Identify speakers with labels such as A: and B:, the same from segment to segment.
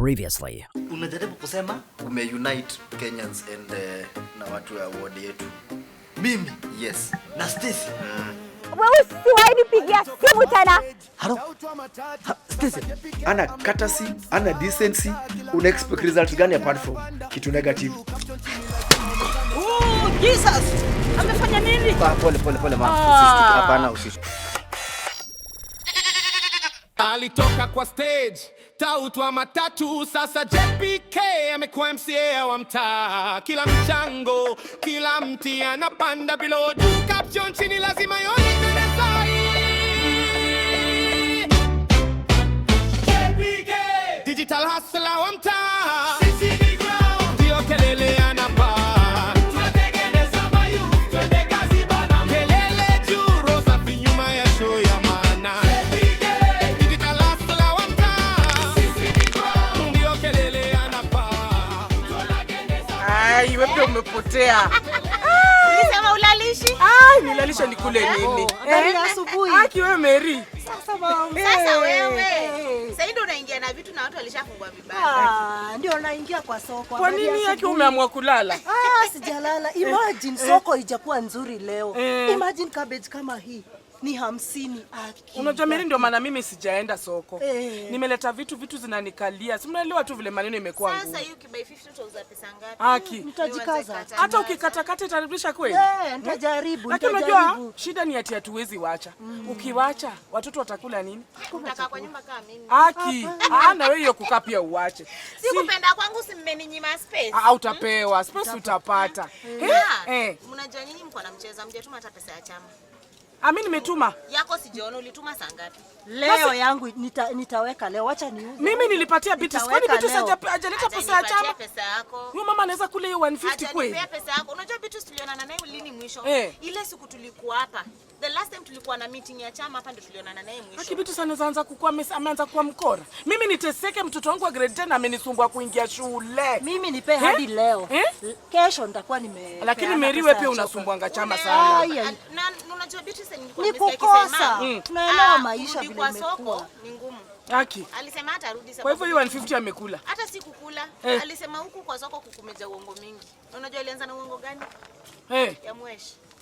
A: previously.
B: Unajaribu kusema umeunite Kenyans and na watu wa ward yetu. Mimi? Yes. Na Stacy?
C: Wewe usiwahi nipigia simu tena.
B: Hello? Stacy, ana courtesy, ana decency, una expect result gani apart from kitu negative?
D: Oh, Jesus! Amefanya nini?
B: Pole mama. Hapana usishi.
E: Alitoka kwa stage, tautwa matatu, sasa JPK amekuwa MCA wa mtaa. Kila mchango, kila mti anapanda below. Caption chini lazima ionekane sahi. JPK, digital hustler wa mtaa. Sisi ni ground, ndio kelele anapaa. Tunatengeneza mayouth, twende kazi bana. Kelele juu, rosa fi nyuma ya show ya maana. Digital hustler wa mtaa. Sisi ni ground, ndio kelele anapaa.
D: Ai, wewe umepotea.
C: Ulisema ulalishi?
D: Ai, nilalisha nikule nini?
C: Ndani asubuhi.
D: Aki wewe Mary.
C: Sasa wewe. Sasa ndio unaingia na vitu na watu walishafungwa vibaya.
F: Ndio naingia kwa soko.
D: Kwa nini aki umeamua kulala?
F: Sijalala. Imagine soko haijakuwa nzuri leo. Imagine cabbage kama hii ni 50 aki.
D: Unajua Mary, ndio maana mimi sijaenda soko. Nimeleta vitu zinanikalia. Si mnaelewa tu vile maneno imekuwa ngumu.
C: Sasa hiyo kibai 50 utauza pesa ngapi?
D: Aki,
F: Mtajikaza.
D: hata ukikatakata itarudisha kweli?
F: Nitajaribu.
D: Lakini unajua shida ni ati hatuwezi wacha. Ukiwacha watoto watakula nini?
C: Unataka kwa nyumba kama mimi.
D: Aki, na wewe hiyo kukaa pia uache.
C: Sikupenda kwangu simeninyima space.
D: Utapewa, space utapata.
C: Mnajua nyinyi mko na mcheza, mjatuma hata pesa ya chama.
D: Mimi nimetuma.
C: Yako sijaona ulituma saa ngapi?
F: Leo yangu nitaweka leo, acha niuze.
D: Mimi nilipatia Beatrice. Kwani Beatrice hajaleta pesa ya chama?
C: Pesa yako.
D: Huyo mama anaweza kula hiyo 150 kweli?
C: Atanipea pesa yako. Unajua Beatrice tulionana naye lini mwisho? Ile siku tulikuwa hapa. The last time tulikuwa na meeting ya chama hapa ndio tulionana naye mwisho.
D: Aki Beatrice anaanza kukua ameanza kuwa mkora. Mimi niteseke, mtoto wangu wa grade 10 amenisumbua kuingia shule.
F: Mimi nipe hadi leo. Kesho nitakuwa
D: Lakini Mary wewe pia unasumbuanga chama sana.
C: Na unajua Beatrice nilikuwa
F: nimesema tunaelewa maisha vile
C: imekuwa. Ni ngumu.
D: Aki.
C: Alisema hata arudi sababu.
D: Kwa hivyo hiyo 150 amekula.
C: Hata si kukula. Alisema huku kwa soko kukumeja uongo mingi. Unajua alianza na uongo gani? Ya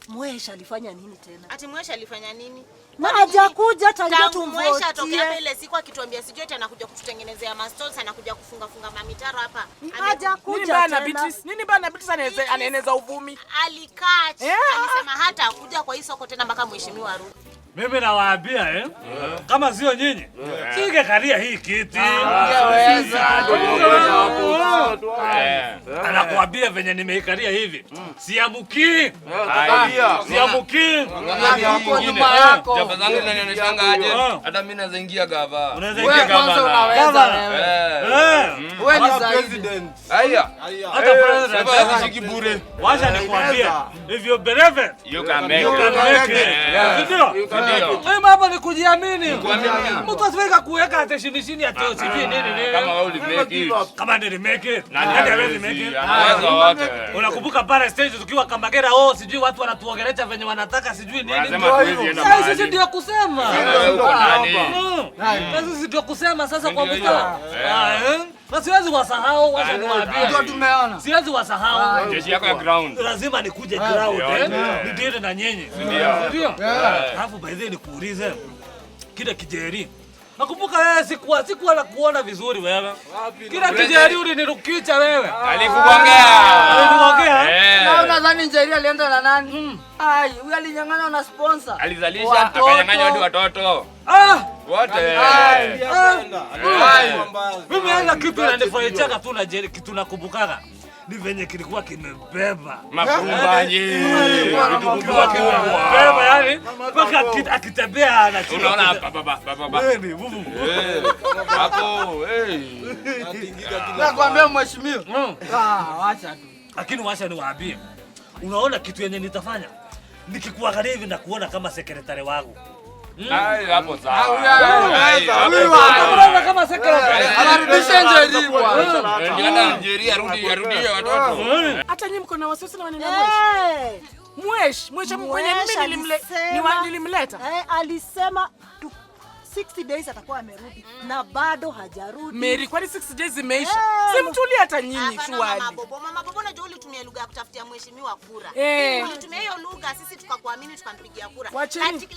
F: Mwesh alifanya nini tena?
C: Ati Mwesh alifanya nini?
F: Na hajakuja tangia tumvotie.
C: Mwesh atokea hapa ile siku akituambia sijui eti anakuja kututengenezea mastalls, anakuja kufunga mamitaro hapa.
F: Hajakuja tena.
D: Nini bana Beatrice anaeneza uvumi?
C: Alikaa. Alisema hata kuja kwa hii soko tena mpaka mheshimiwa arudi.
G: Mimi nawaambia kama sio nyinyi singekalia hii kiti. Anakuambia venye nimeikalia hivi. Siamuki. Siamuki.
H: Hapo nyuma yako. Jaba zangu inanioneshanga aje? Hata mimi naweza ingia gava.
G: Unaweza ingia gava.
H: Wewe ni president. Haya.
G: Hata president
H: asishiki bure.
G: Wacha nikwambia. If you believe it,
H: you can make
G: it. Ndio. Hapa ni kujiamini. Mtu asiweka kuweka attention chini ya tosi nini.
H: Kama wewe ulimake it.
G: Kama ndio make it.
H: Nani
G: hawezi make it?
H: Anaweza wote.
G: Unakumbuka pale stage tukiwa Kamagera, sijui watu wanatuongelea venye wanataka sijui nini.
H: Sasa
G: sisi ndio kusema. Sisi ndio kusema sasa kwa mtaa. Na siwezi wasahau, wacha niwaambie.
H: Ndio tumeona.
G: Siwezi wasahau.
H: Jeshi yako ya ground.
G: Lazima nikuje ground ndio na nyenye. Ndio. Alafu by the way nikuulize kile kijeri. Nakumbuka wewe sikuwa na kuona vizuri wewe. Kila kijeri ulinirukicha wewe.
H: Alikuongea.
D: Na unadhani Njeri alienda na nani? Huyu alinyang'anywa na sponsor.
H: Alizalisha akanyang'anywa hadi watoto. Wote.
G: Mimi hata kitu inanifurahisha tu na Njeri kitu nakumbukaga. Ni venye kilikuwa kimebeba
H: mafumbaji.
G: Kilikuwa kimebeba yani mpaka akitembea anachukua.
H: Unaona hapa baba. Hapo
D: nakwambia mheshimiwa. Wacha tu.
G: Lakini wacha niwaambie. Unaona kitu yenye nitafanya? Nikikuangalia hivi na kuona kama sekretari wangu.
H: Hapo sawa.
D: Kama sekretari. Anarudisha Njeri bwana.
H: Ndio Njeri arudie watoto.
D: Hata nyinyi mko na wasiwasi na maneno ya Mwesh mwenye mimi nilimleta.
F: Alisema 60 days atakuwa amerudi na bado hajarudi.
D: Mary, kwani 60 days zimeisha? Simtulie hata nyinyi shwari.
C: Mama Bobo unajua ulitumia lugha ya kutafutia mheshimiwa kura. Ulitumia hiyo lugha sisi tukakuamini tukampigia kura.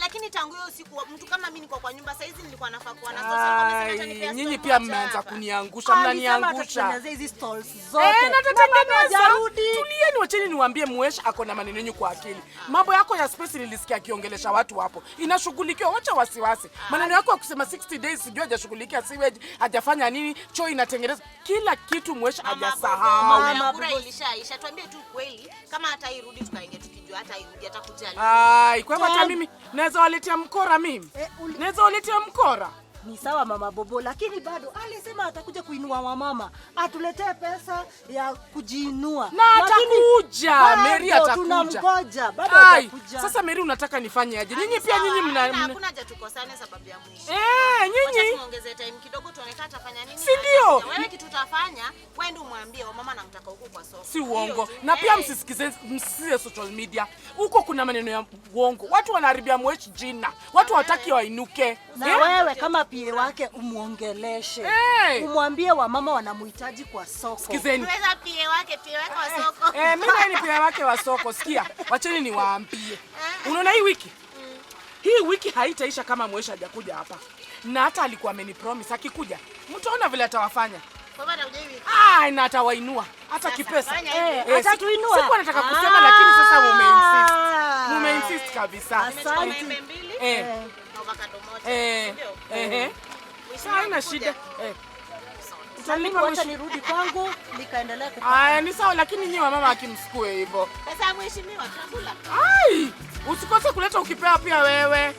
C: Lakini tangu hiyo siku mtu kama mimi niko kwa nyumba sasa hizi nilikuwa nafaa kuwa na sasa
D: nyinyi pia mmeanza kuniangusha, mnaniangusha.
F: Hizi stalls zote.
D: Natatengeneza. Tulieni, wacheni niwaambie Mwesh ako na maneno yenu kwa akili. Mambo yako ya space nilisikia akiongelesha watu hapo. Inashughulikiwa, wacha wasiwasi. Maneno yako ya kusema 60 days sijui hajashughulikia sewage, hajafanya nini, choo inatengeneza. Kila kitu Mwesh hajasahau.
C: Mama kura ilishaisha. Tuambie tu kweli kama hata irudi tukaingia tukijua hata irudi hata kujali.
D: Kwa hivyo hata mimi naweza waletea mkora mimi. Naweza waletea mkora.
F: Ni sawa Mama Bobo, lakini bado alisema atakuja kuinua wamama, atuletee pesa ya kujiinua.
D: Na atakuja, Mary atakuja.
F: Tunamgoja, bado atakuja.
D: Sasa Mary unataka nifanye aje? Nyinyi pia nyinyi mna
C: hakuna haja tukosane sababu ya mwisho.
D: Nyinyi
C: tuongeze time kidogo tuonekane atafanya nini.
D: Si ndio?
C: Wewe kitu utafanya, wewe ndio umwambie mama namtaka huko kwa soko.
D: Si uongo. Na pia msisikize social media. Huko kuna maneno ya uongo. Watu wanaharibia Mwesh jina. Watu hawataki wainuke.
F: Na wewe kama pie wake umuongeleshe. Umwambie wamama wanamhitaji kwa soko.
D: Sikizeni.
C: Unaweza pie wake wa soko.
D: Mimi ni pie wake wa soko. Sikia, wacheni niwaambie. Unaona hii wiki? Hii wiki haitaisha kama Mwesh hajakuja hapa. Na hata alikuwa amenipromise akikuja. Mtaona vile atawafanya.
C: Kwa maana hujai wiki.
D: Na atawainua hata kipesa.
F: Atatuinua.
D: Sikuwa nataka kusema lakini sasa umeinsist kabisa.
C: Asante. Avocado moja.
D: Haina shida.
F: Utanipa wacha nirudi kwangu nikaendelea kupata.
D: Ni sawa lakini nyinyi mama akimsikue hivyo.
C: Sasa mheshimiwa tunakula.
D: Usikose kuleta ukipea pia wewe.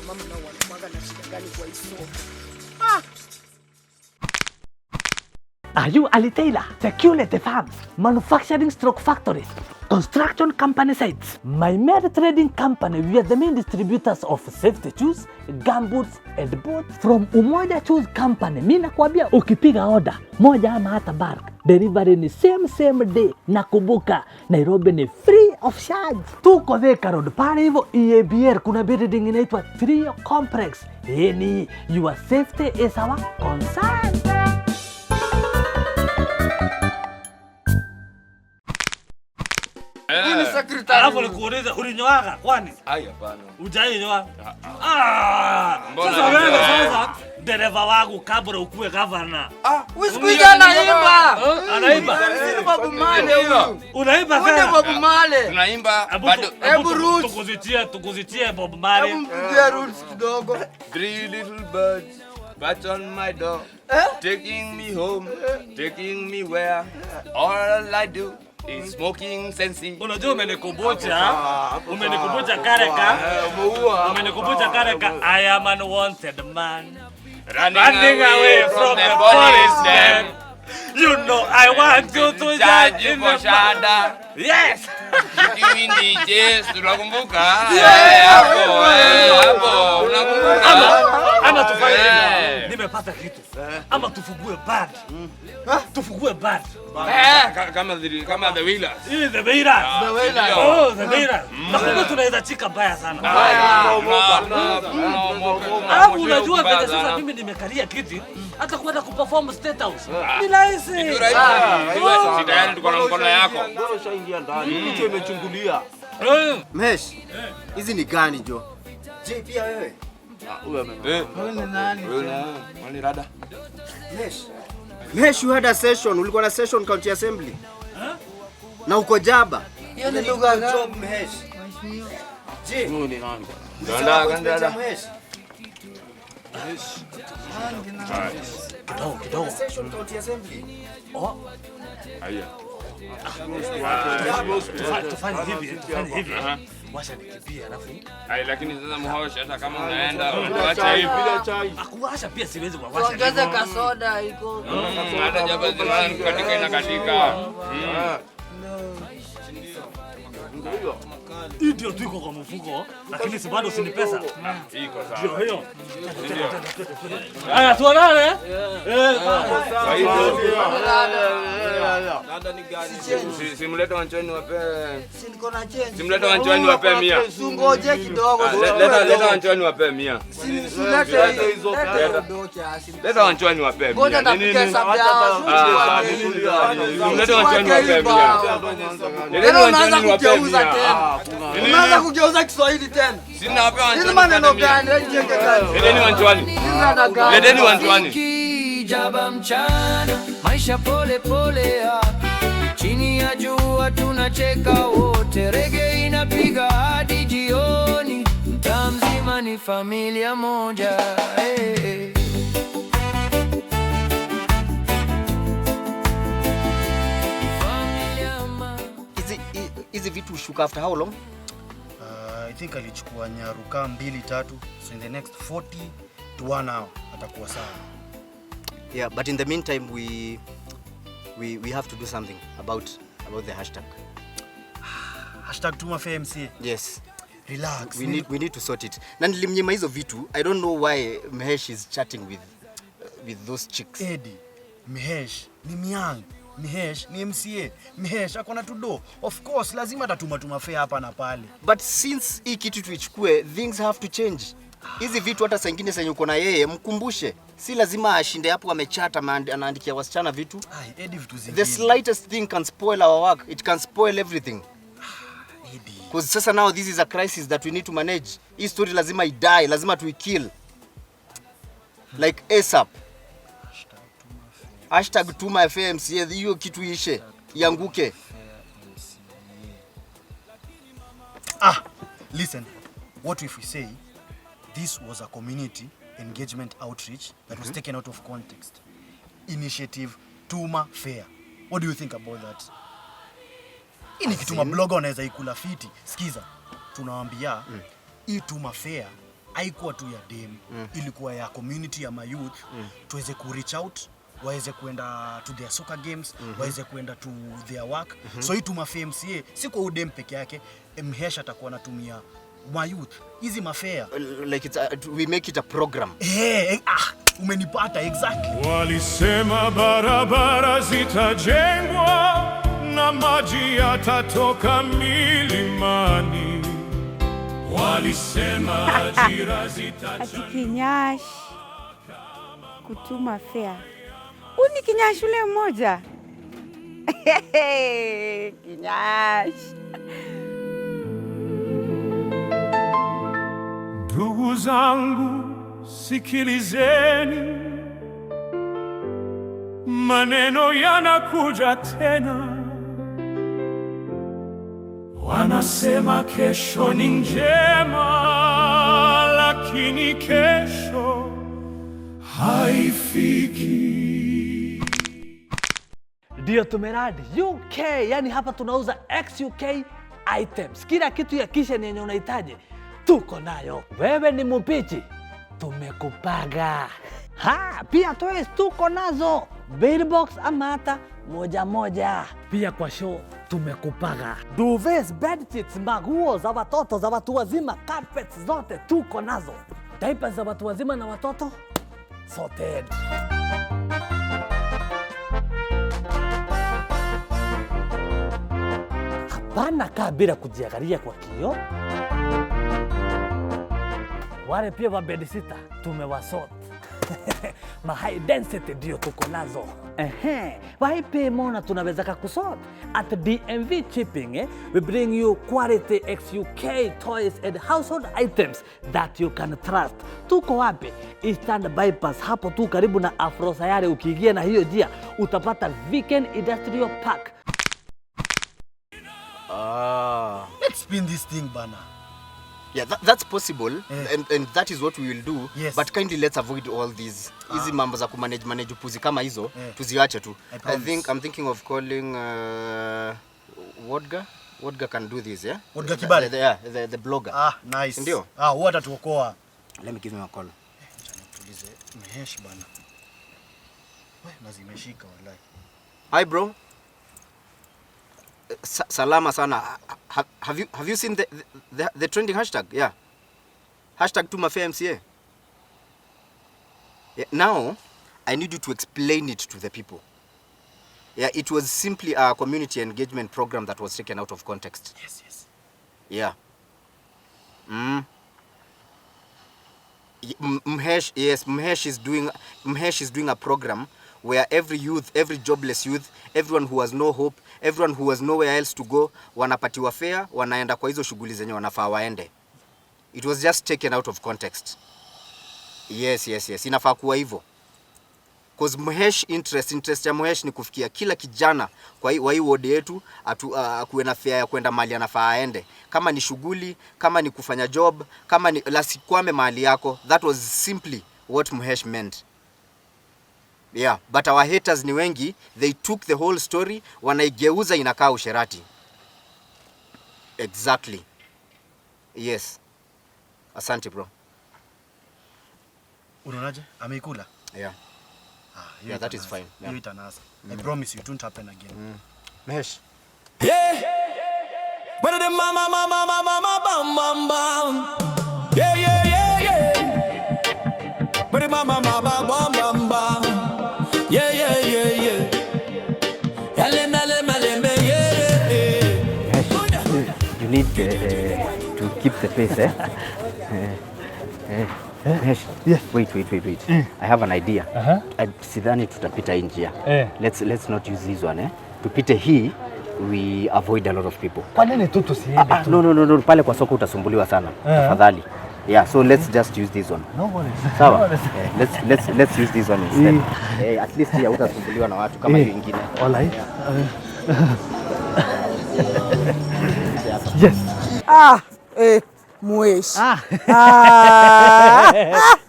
D: Mama nao wanapanga na shida gani kwa hizo?
A: Are you Ali Taylor, Security Farms, Manufacturing Stroke Factories, Construction Company Sites, My Mary Trading Company? We are the main distributors of safety shoes, gumboots and boots from Umoja Shoes Company. Mimi nakwambia ukipiga order moja ama hata bulk, delivery ni same day. Nakumbuka Nairobi ni free of charge. Tuko Thika Road pale hivyo EABR kuna building inaitwa Trio Complex. Any your safety is our concern.
H: Ni
G: secretary. Alafu nikuulize ulinyoaga kwani?
H: Hapana.
G: Hujainyoa? Sasa wewe sasa dereva wangu kabla ukue governor.
H: Usikuja anaimba.
G: Anaimba.
H: Ni Bob Marley huyo.
G: Unaimba
H: sana. Ni Bob Marley. Tunaimba bado.
G: Hebu roots. Tukuzitie Bob Marley.
H: Hebu mpigie roots kidogo. 3 little birds perch on my door, taking me home, taking me where all I do is smoking sensi.
G: Unajua umenikumbusha kareka. Umenikumbusha kareka. I am an unwanted man running away from the policeman. You know I want you to judge in the shada. Yes.
H: Doing DJs, tunakumbuka? Hapo. Unakumbuka?
G: Ama tufanye nini? Nimepata kitu. Ama tufungue band. Tufungue band.
H: Kama the Wheelers.
G: Hii the Wheelers. The Wheelers. Nakumbuka tunaweza chika mbaya sana. Alafu unajua vile sasa mimi nimekalia kiti hata kwenda kuperform State House. Ni rahisi.
H: Tayari tuko na mkono yako.
I: Mbona ushaingia ndani? Mtu imechungulia.
B: Mesh. Hizi ni gani jo? Je, pia wewe?
I: Wewe ni nani?
H: Wewe ni rada.
B: Mesh, you had a session. Ulikuwa na session county assembly. Na uko Jaba.
I: Hiyo ni lugha gani?
B: Mesh. Je,
I: Wewe ni nani?
B: Dada. Mesh.
G: Kidogo.
B: Session county assembly.
H: Haya.
G: Tufanye hivi. Washa nikimbia alafu.
H: Lakini sasa mhoshi hata kama unaenda unaacha hivi bila chai.
G: Akuwasha pia siwezi kuwasha.
I: Ongeza kasoda iko.
H: Hata jaba zina katika. Ndio.
G: Ndio tuko kwa mfuko, lakini si bado si ni pesa.
H: Iko sawa.
G: Ndio hiyo. Haya tuonane.
H: Simlete wanchoni wape.
I: Si niko na change.
H: Simlete wanchoni wape 100.
I: Sungoje kidogo.
H: Leta wanchoni wape 100.
I: Silete hizo
H: Leta wanchoni wape 100.
I: Ngoja napika sabia.
H: Leta wanchoni wape 100. Leta wanchoni wape 100.
I: Unaanza kugeuza Kiswahili tena.
H: Sina wape wanchoni.
I: Hizi maneno gani? Jenge gani?
H: Leteni wanchoni. Leteni wanchoni.
J: Kijaba mchana, maisha pole pole chini ya jua tunacheka wote, rege inapiga hadi jioni, mtaa mzima ni familia moja. Hey.
K: Hizi vitu shuka after how long?
L: I think alichukua nyaruka 2-3, so in the next 40 to 1 hour atakuwa sawa.
K: Yeah, but in the meantime we have to do something about the hashtag.
L: Hashtag Tuma Fair MCA.
K: Yes.
L: Relax.
K: We need to sort it. Na nilimnyima hizo vitu. I don't know why Mehesh is chatting with those chicks.
L: Eddie, Mehesh ni Miang. Mehesh ni MCA. Mehesh akona tudo. Of course lazima atatuma Tuma Fair hapa na pale.
K: But since hii kitu tuichukue, things have to change. Hizi vitu hata saa nyingine senye uko na yeye mkumbushe. Si lazima ashinde hapo amechata anaandikia wasichana vitu.
L: Eddie vitu zingine.
K: The slightest thing can spoil our work. It can spoil everything.
L: Eddie.
K: Because sasa now this is a crisis that we need to manage. Hii story lazima idie, lazima tuikill. Like ASAP. Hashtag Tuma Fair MCA, hiyo kitu ishe, ianguke.
L: Listen. What if we say this was a community engagement outreach that was taken out of context? Initiative Tuma Fair. What do you think about that? Ini kitu mabloga wanaweza ikula fiti. Sikiza, tunawaambia hii Tuma Fair haikuwa tu ya dem, ilikuwa ya community ya youth, tuweze ku reach out, waweze kuenda to their soccer games, waweze kuenda to their work. So hii Tuma Fair MCA si kwa udem peke yake, Mhesh atakuwa anatumia youth hizi mafea,
K: like we make it a program.
L: Umenipata exactly.
E: Walisema barabara zitajengwa na maji yatatoka milimani. Walisema ajira zitachangwa.
M: Kinyash kutuma fair. Uni Kinyash ule mmoja. Kinyash.
E: Ndugu zangu sikilizeni, maneno yanakuja tena. Wanasema kesho ni njema, lakini kesho haifiki.
A: Ndio tumeradi UK, yani hapa tunauza ex-UK items. Kila kitu ya kitchen yenye unahitaji tuko nayo. Wewe ni mpichi, tumekupaga. Pia toys tuko nazo, bill box ama hata moja. Pia kwa show tumekupaga. Duvets, bed sheets, maguo za watoto, za watu wazima, carpets zote tuko nazo. Diapers za watu wazima na watoto sorted. Hapana kaa bila kujiangalia kwa kioo. Wale pia wa bedsitter tumewasort. Ma high density ndio tuko nazo. Waipe mona tunaweza kakusort. At DMV Shipping, we bring you quality ex-UK toys and household items that you can trust. Tuko wapi? Eastern Bypass, hapo tu karibu na Afro Sayari. Ukiingia na hiyo njia utapata Weekend Industrial Park.
L: Let's spin this thing, bana.
K: Yeah, that's possible, and that is what we will do.
L: Yes.
K: But kindly let's avoid all these easy mambo za kumanage upuzi kama hizo, tuziache tu. I'm thinking of calling Wodga. Wodga can do this, yeah?
L: Wodga Kibali?
K: The blogger.
L: Nice.
K: Ndio?
L: Huwa atatuokoa.
K: Let me give him a call.
L: Tulize Mehesh bana. Na zimeshika wallahi.
K: Hi bro. Salama sana. Have you seen the trending hashtag? Yeah. Hashtag Tuma Fair MCA. Yeah, now, I need you to explain it to the people. Yeah, it was simply a community engagement program that was taken out of context.
L: Yes.
K: Yeah. Mhesh is doing a program where every youth, every jobless youth, everyone who has no hope, everyone who has nowhere else to go, wanapatiwa fare, wanaenda kwa hizo shughuli zenye wanafaa waende. It was just taken out of context. Yes. Inafaa kuwa hivyo. Because Mhesh interest ya Mhesh ni kufikia kila kijana kwa hii ward yetu kuwe na fare ya kwenda mahali anafaa aende. Kama ni shughuli, kama ni kufanya job, kama ni lasikwame mahali yako. That was simply what Mhesh meant. Yeah, but our haters ni wengi, they took the whole story, wanaigeuza inakaa usherati. Exactly. Yes. Asante bro.
L: Unaonaje? Ameikula?
K: Yeah. Yeah, that is fine.
L: You eat an ass. I promise you, it won't happen again.
K: Mesh.
E: Yeah. But the mama bam bam bam. Yeah. But the mama bam bam bam. Yeah.
N: You need to keep the pace, Yes. Wait. I have an idea. Sidhani tutapita hii njia. Let's not use this one, Tupite hii, we avoid a lot of people.
A: Kwa nini tu tusiende tu?
N: No, pale kwa soko utasumbuliwa sana. Tafadhali. Yeah, so let's just use this one.
A: No worries.
N: Sawa. Let's use this one instead. At least ya utasumbuliwa na watu kama hiyo nyingine.
A: Alright. Yes.
D: Mwesh.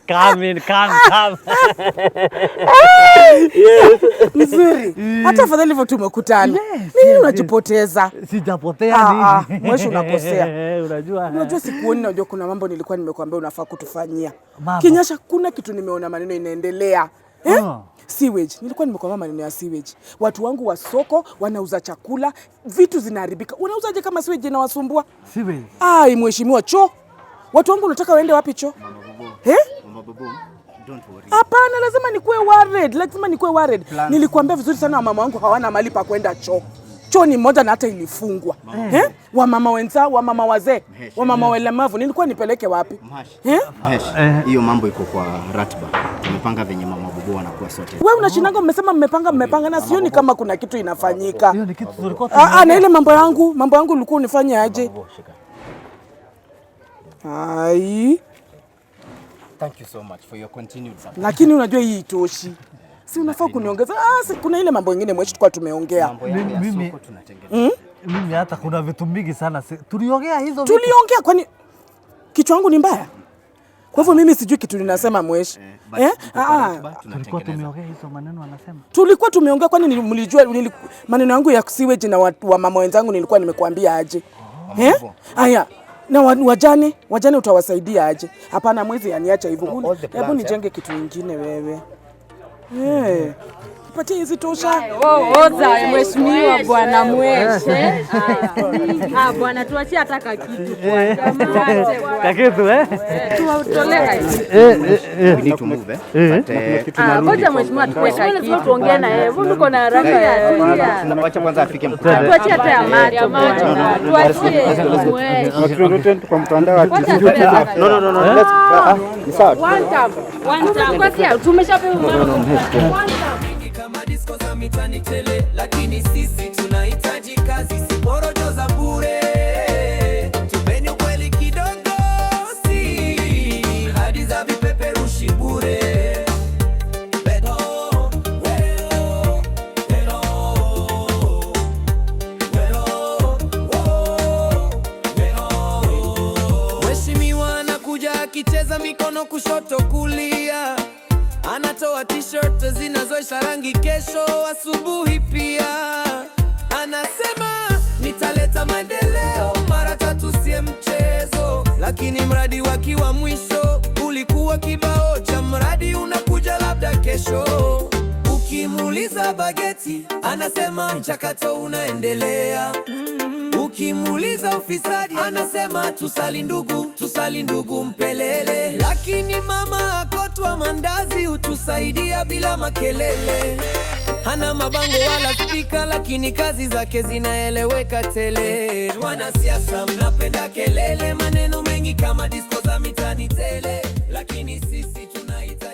A: Come.
D: Yes. Nzuri. Hata afadhali hivyo tumekutana. Nini unajipoteza?
A: Sijapotea nini?
D: Mwesh unakosea.
A: Unajua
D: sikuoni, unajua kuna mambo nilikuwa nimekuambia unafaa kutufanyia. Kinyasha kuna kitu nimeona maneno inaendelea. Sewage. Nilikuwa nimekuambia maneno ya sewage. Watu wangu wa soko wanauza chakula, vitu zinaharibika. Unauzaje kama sewage inawasumbua?
A: Sewage.
D: Mheshimiwa, choo. Watu wangu unataka waende wapi choo?
K: Mama Bobo, don't worry.
D: Hapana, lazima nikuwe worried. Nilikuambia vizuri sana mama wangu hawana mahali pa kwenda choo. Choo ni moja na hata ilifungwa. Wamama wenzao, wamama wazee, wamama walemavu, nilikuwa nipeleke wapi?
K: Hiyo mambo iko kwa ratiba. Tumepanga venye mama Bobo wanakuwa sote.
D: Wewe unashinanga mmesema mmepanga na sioni kama kuna kitu inafanyika.
A: Hiyo ni kitu tulikuwa
D: na ile mambo yangu ulikuwa unifanya aje?
K: Thank you so much for your continued support.
D: Lakini unajua hii itoshi. Si unafaa kuniongeza. Kuna ile mambo mengine mwetu tulikuwa tumeongea.
A: Mimi hata kuna vitu mingi sana. Tuliongea hizo
D: vitu. Tuliongea kwani kichwa changu ni mbaya? Kwa hivyo mimi sijui kitu ninasema mweshi.
A: Tulikuwa tumeongea hizo maneno anasema.
D: Tulikuwa tumeongea kwani mlijua maneno yangu ya sewage na wa mama wenzangu nilikuwa nimekuambia aje? Na wajane utawasaidia aje? Hapana, mwezi aniacha hivyo. Hebu nijenge kitu kingine wewe. Patie hizi tosha.
M: Oza mheshimiwa bwana Mwesh. Bwana tuachie ataka kitu kwa jamaa.
A: Kakitu
M: Tuwatolea hizi.
K: We need to move
M: ngoja mheshimiwa tuweka kitu tuongee na yeye. Mbona uko na haraka ya
K: tunaacha kwanza afike mkutano.
M: Tuachie hata ya macho. Tuachie Mwesh.
L: Turudi kwa mtandao.
K: No. Let's
M: One time. Tumeshapewa
J: kama disco za mitani tele, lakini sisi tunahitaji kazi, si porojo za bure. Tupeni ukweli kidogo, si hadi za vipeperushi bure. Mheshimiwa anakuja akicheza mikono kushoto kulia, anatoa t-shirt zinazoisha rangi kesho asubuhi pia. Anasema nitaleta maendeleo mara tatu sie mchezo, lakini mradi wakiwa mwisho ulikuwa kibao cha mradi unakuja labda kesho. Ukimuuliza bageti anasema mchakato unaendelea. Ukimuuliza ufisadi anasema tusali ndugu mpelele. Lakini mama akotwa mandazi utusaidia bila makelele. Hana mabango wala spika, lakini kazi zake zinaeleweka tele. Wanasiasa mnapenda kelele, maneno mengi kama disco za mitani tele, lakini sisi tunaita